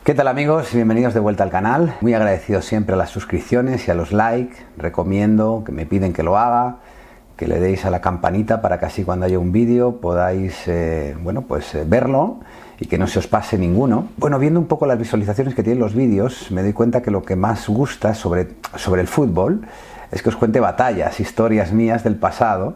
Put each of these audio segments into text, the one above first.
¿Qué tal amigos? Bienvenidos de vuelta al canal. Muy agradecido siempre a las suscripciones y a los likes. Recomiendo que me piden que lo haga, que le deis a la campanita para que así cuando haya un vídeo podáis verlo y que no se os pase ninguno. Bueno, viendo un poco las visualizaciones que tienen los vídeos, me doy cuenta que lo que más gusta sobre el fútbol es que os cuente batallas, historias mías del pasado,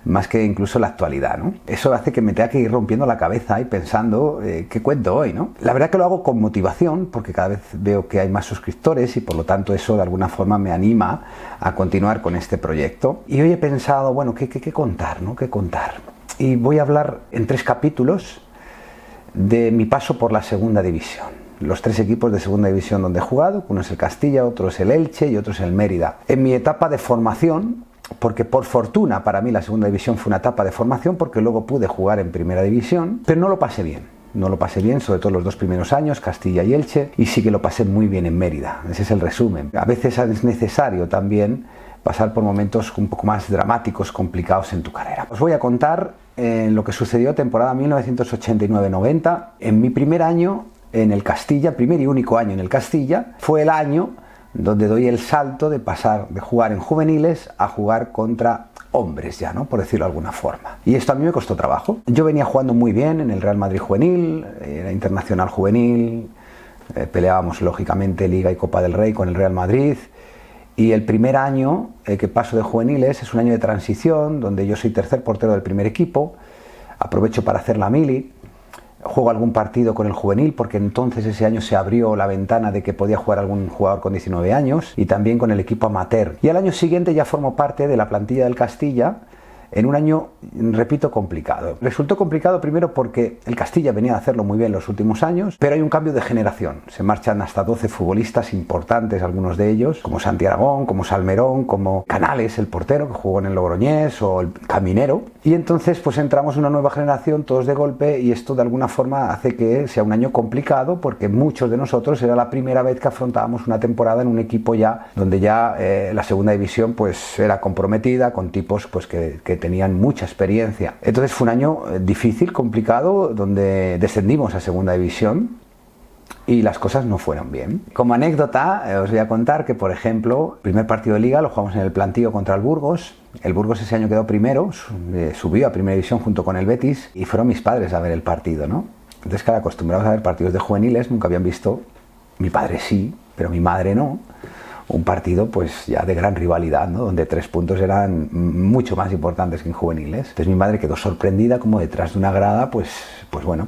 más que incluso la actualidad, ¿no? Eso hace que me tenga que ir rompiendo la cabeza y pensando qué cuento hoy, ¿no? La verdad que lo hago con motivación porque cada vez veo que hay más suscriptores y por lo tanto eso de alguna forma me anima a continuar con este proyecto. Y hoy he pensado, bueno, ¿qué contar, ¿no? ¿Qué contar? Y voy a hablar en 3 capítulos de mi paso por la segunda división. Los 3 equipos de segunda división donde he jugado, uno es el Castilla, otro es el Elche y otro es el Mérida. En mi etapa de formación, porque por fortuna para mí la segunda división fue una etapa de formación porque luego pude jugar en primera división, pero no lo pasé bien. No lo pasé bien, sobre todo los 2 primeros años, Castilla y Elche, y sí que lo pasé muy bien en Mérida. Ese es el resumen. A veces es necesario también pasar por momentos un poco más dramáticos, complicados en tu carrera. Os voy a contar lo que sucedió temporada 1989-90. En mi primer año en el Castilla, primer y único año en el Castilla, fue el año donde doy el salto de pasar de jugar en juveniles a jugar contra hombres ya, ¿no? Por decirlo de alguna forma. Y esto a mí me costó trabajo. Yo venía jugando muy bien en el Real Madrid juvenil, era internacional juvenil, peleábamos lógicamente Liga y Copa del Rey con el Real Madrid. Y el primer año que paso de juveniles es un año de transición, donde yo soy tercer portero del primer equipo, aprovecho para hacer la mili. Juego algún partido con el juvenil porque entonces ese año se abrió la ventana de que podía jugar algún jugador con 19 años y también con el equipo amateur. Y al año siguiente ya formo parte de la plantilla del Castilla en un año, repito, complicado. Resultó complicado primero porque el Castilla venía a hacerlo muy bien los últimos años, pero hay un cambio de generación. Se marchan hasta 12 futbolistas importantes, algunos de ellos, como Santi Aragón, como Salmerón, como Canales, el portero que jugó en el Logroñés, o el Caminero. Y entonces pues entramos una nueva generación, todos de golpe, y esto de alguna forma hace que sea un año complicado porque muchos de nosotros era la primera vez que afrontábamos una temporada en un equipo ya donde ya la segunda división pues era comprometida con tipos pues que tenían mucha experiencia. Entonces fue un año difícil, complicado, donde descendimos a segunda división y las cosas no fueron bien. Como anécdota os voy a contar que, por ejemplo, el primer partido de liga lo jugamos en el Plantío contra el Burgos. El Burgos ese año quedó primero, subió a primera división junto con el Betis y fueron mis padres a ver el partido, ¿no? Entonces, claro, acostumbrados a ver partidos de juveniles, nunca habían visto, mi padre sí, pero mi madre no, un partido pues ya de gran rivalidad, ¿no? Donde 3 puntos eran mucho más importantes que en juveniles. Entonces mi madre quedó sorprendida como detrás de una grada pues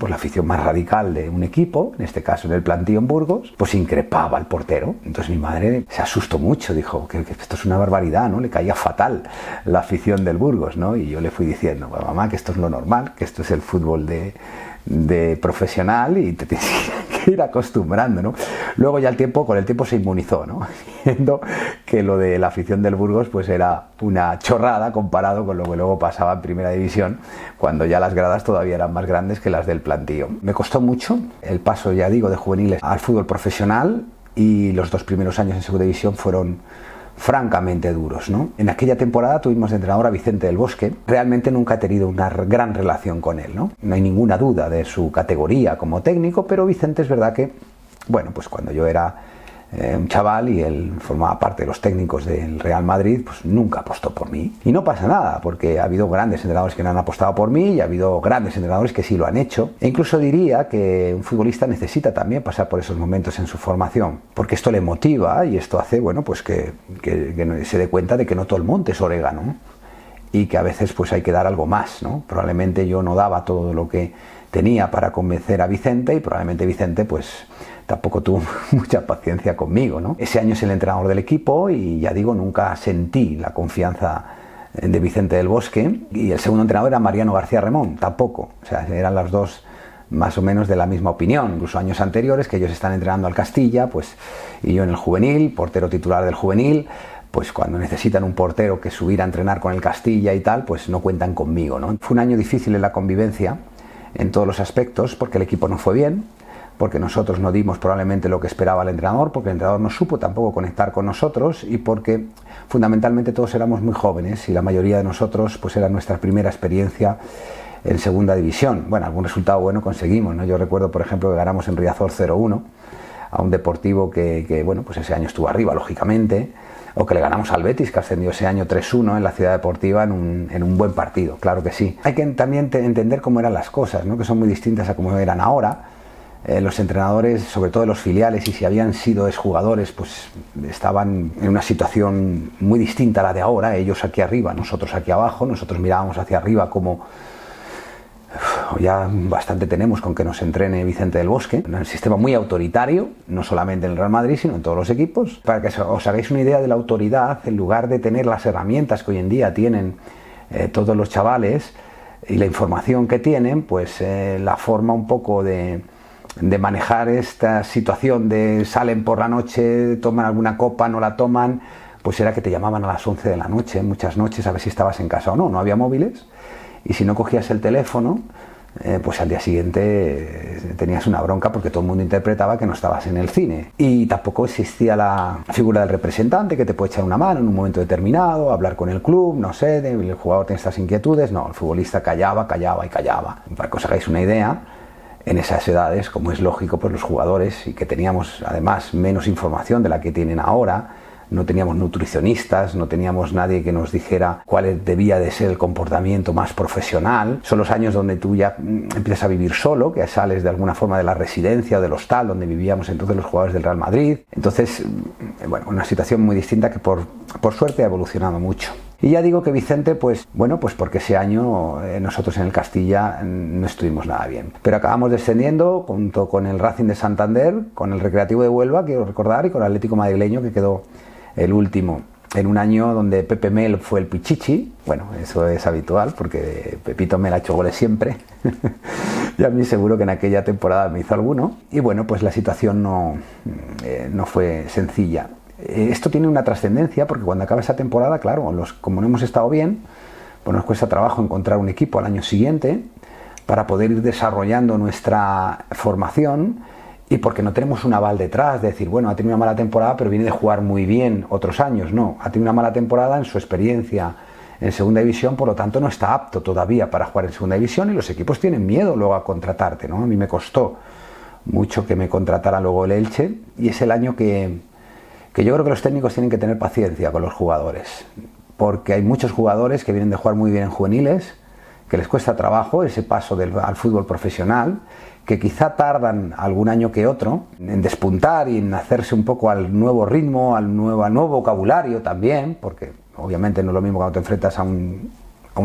la afición más radical de un equipo, en este caso en el Plantío en Burgos, pues increpaba al portero. Entonces mi madre se asustó mucho, dijo que esto es una barbaridad, ¿no? Le caía fatal la afición del Burgos, ¿no? Y yo le fui diciendo, bueno, mamá, que esto es lo normal, que esto es el fútbol de profesional y te tienes que ir acostumbrando, ¿no? Luego ya con el tiempo se inmunizó, ¿no? Viendo que lo de la afición del Burgos pues era una chorrada comparado con lo que luego pasaba en primera división, cuando ya las gradas todavía eran más grandes que las del Plantío. Me costó mucho el paso, ya digo, de juveniles al fútbol profesional y los 2 primeros años en segunda división fueron francamente duros, ¿no? En aquella temporada tuvimos de entrenador a Vicente del Bosque. Realmente nunca he tenido una gran relación con él, ¿no? No hay ninguna duda de su categoría como técnico, pero Vicente es verdad que, bueno, pues cuando yo era un chaval y él formaba parte de los técnicos del Real Madrid, pues nunca apostó por mí. Y no pasa nada, porque ha habido grandes entrenadores que no han apostado por mí y ha habido grandes entrenadores que sí lo han hecho. E incluso diría que un futbolista necesita también pasar por esos momentos en su formación, porque esto le motiva y esto hace, bueno, pues que se dé cuenta de que no todo el monte es orégano, ¿no? Y que a veces pues hay que dar algo más, ¿no? Probablemente yo no daba todo lo que tenía para convencer a Vicente y probablemente Vicente pues tampoco tuvo mucha paciencia conmigo, ¿no? Ese año es el entrenador del equipo y ya digo, nunca sentí la confianza de Vicente del Bosque, y el segundo entrenador era Mariano García Remón, tampoco, o sea, eran los dos más o menos de la misma opinión, incluso años anteriores que ellos están entrenando al Castilla, pues, y yo en el juvenil, portero titular del juvenil, pues cuando necesitan un portero que subir a entrenar con el Castilla y tal, pues no cuentan conmigo, ¿no? Fue un año difícil en la convivencia, en todos los aspectos, porque el equipo no fue bien, porque nosotros no dimos probablemente lo que esperaba el entrenador, porque el entrenador no supo tampoco conectar con nosotros y porque fundamentalmente todos éramos muy jóvenes y la mayoría de nosotros pues era nuestra primera experiencia en segunda división. Bueno, algún resultado bueno conseguimos, ¿no? Yo recuerdo, por ejemplo, que ganamos en Riazor 0-1 a un Deportivo que bueno, pues ese año estuvo arriba, lógicamente, o que le ganamos al Betis, que ascendió ese año 3-1 en la Ciudad Deportiva en un buen partido, claro que sí. Hay que también entender cómo eran las cosas, ¿no? Que son muy distintas a cómo eran ahora. Los entrenadores, sobre todo los filiales, y si habían sido exjugadores, pues estaban en una situación muy distinta a la de ahora, ellos aquí arriba, nosotros aquí abajo. Nosotros mirábamos hacia arriba como ya bastante tenemos con que nos entrene Vicente del Bosque, un sistema muy autoritario, no solamente en el Real Madrid, sino en todos los equipos. Para que os hagáis una idea de la autoridad, en lugar de tener las herramientas que hoy en día tienen todos los chavales y la información que tienen, pues la forma un poco de manejar esta situación de salen por la noche, toman alguna copa, no la toman, pues era que te llamaban a las 11 de la noche, muchas noches, a ver si estabas en casa o no. No había móviles, y si no cogías el teléfono, pues al día siguiente tenías una bronca porque todo el mundo interpretaba que no estabas en el cine. Y tampoco existía la figura del representante que te puede echar una mano en un momento determinado, hablar con el club, no sé, el jugador tiene estas inquietudes. No, el futbolista callaba y callaba. Para que os hagáis una idea, en esas edades, como es lógico, pues los jugadores, y que teníamos además menos información de la que tienen ahora, no teníamos nutricionistas, no teníamos nadie que nos dijera cuál debía de ser el comportamiento más profesional. Son los años donde tú ya empiezas a vivir solo, que sales de alguna forma de la residencia o del hostal donde vivíamos entonces los jugadores del Real Madrid. Entonces, bueno, una situación muy distinta que por suerte ha evolucionado mucho. Y ya digo que Vicente, pues bueno, pues porque ese año nosotros en el Castilla no estuvimos nada bien. Pero acabamos descendiendo junto con el Racing de Santander, con el Recreativo de Huelva, quiero recordar, y con el Atlético Madrileño, que quedó el último, en un año donde Pepe Mel fue el pichichi. Bueno, eso es habitual porque Pepito Mel ha hecho goles siempre. Y a mí seguro que en aquella temporada me hizo alguno. Y bueno, pues la situación no fue sencilla. Esto tiene una trascendencia porque cuando acaba esa temporada, claro, como no hemos estado bien, pues nos cuesta trabajo encontrar un equipo al año siguiente para poder ir desarrollando nuestra formación, y porque no tenemos un aval detrás de decir, bueno, ha tenido una mala temporada pero viene de jugar muy bien otros años. No, ha tenido una mala temporada en su experiencia en segunda división, por lo tanto no está apto todavía para jugar en segunda división, y los equipos tienen miedo luego a contratarte, ¿no? A mí me costó mucho que me contratara luego el Elche, y es el año que yo creo que los técnicos tienen que tener paciencia con los jugadores, porque hay muchos jugadores que vienen de jugar muy bien en juveniles, que les cuesta trabajo ese paso al fútbol profesional, que quizá tardan algún año que otro en despuntar y en hacerse un poco al nuevo ritmo, al nuevo vocabulario también, porque obviamente no es lo mismo cuando te enfrentas a un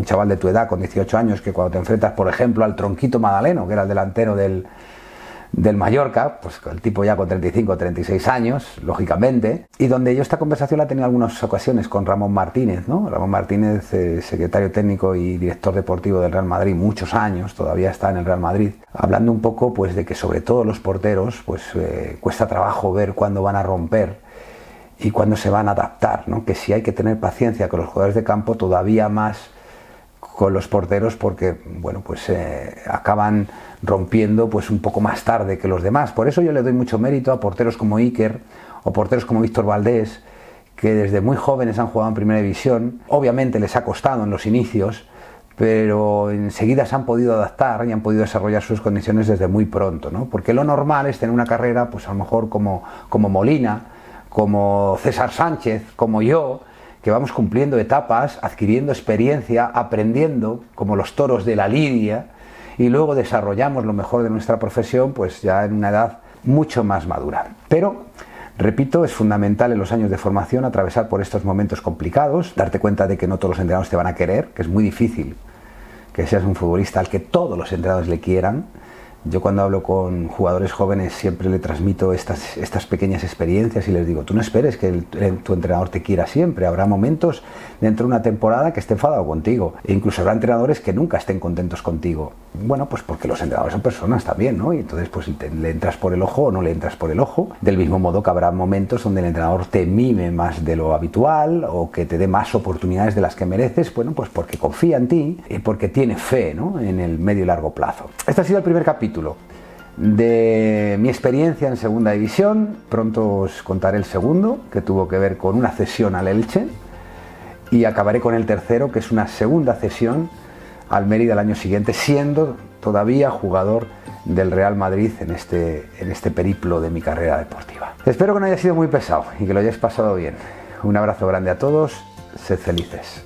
chaval de tu edad con 18 años que cuando te enfrentas, por ejemplo, al Tronquito Madaleno, que era el delantero del Mallorca, pues el tipo ya con 35 o 36 años, lógicamente, y donde yo esta conversación la he tenido en algunas ocasiones con Ramón Martínez, ¿no? Ramón Martínez, secretario técnico y director deportivo del Real Madrid, muchos años, todavía está en el Real Madrid, hablando un poco pues de que sobre todo los porteros pues cuesta trabajo ver cuándo van a romper y cuándo se van a adaptar, ¿no? Que sí hay que tener paciencia con los jugadores de campo, todavía más con los porteros, porque bueno, pues acaban rompiendo pues un poco más tarde que los demás. Por eso yo le doy mucho mérito a porteros como Iker o porteros como Víctor Valdés, que desde muy jóvenes han jugado en primera división. Obviamente les ha costado en los inicios, pero enseguida se han podido adaptar y han podido desarrollar sus condiciones desde muy pronto, ¿no? Porque lo normal es tener una carrera, pues a lo mejor como Molina, como César Sánchez, como yo, que vamos cumpliendo etapas, adquiriendo experiencia, aprendiendo como los toros de la lidia, y luego desarrollamos lo mejor de nuestra profesión pues ya en una edad mucho más madura. Pero, repito, es fundamental en los años de formación atravesar por estos momentos complicados, darte cuenta de que no todos los entrenadores te van a querer, que es muy difícil que seas un futbolista al que todos los entrenadores le quieran. Yo cuando hablo con jugadores jóvenes siempre le transmito estas pequeñas experiencias y les digo, tú no esperes que tu entrenador te quiera siempre, habrá momentos dentro de una temporada que esté enfadado contigo, e incluso habrá entrenadores que nunca estén contentos contigo. Bueno, pues porque los entrenadores son personas también, ¿no? Y entonces pues le entras por el ojo o no le entras por el ojo, del mismo modo que habrá momentos donde el entrenador te mime más de lo habitual o que te dé más oportunidades de las que mereces, bueno, pues porque confía en ti y porque tiene fe, ¿no? En el medio y largo plazo. Este ha sido el primer capítulo de mi experiencia en segunda división. Pronto os contaré el segundo, que tuvo que ver con una cesión al Elche, y acabaré con el tercero, que es una segunda cesión al Mérida el año siguiente, siendo todavía jugador del Real Madrid en este periplo de mi carrera deportiva. Espero que no haya sido muy pesado y que lo hayáis pasado bien. Un abrazo grande a todos, sed felices.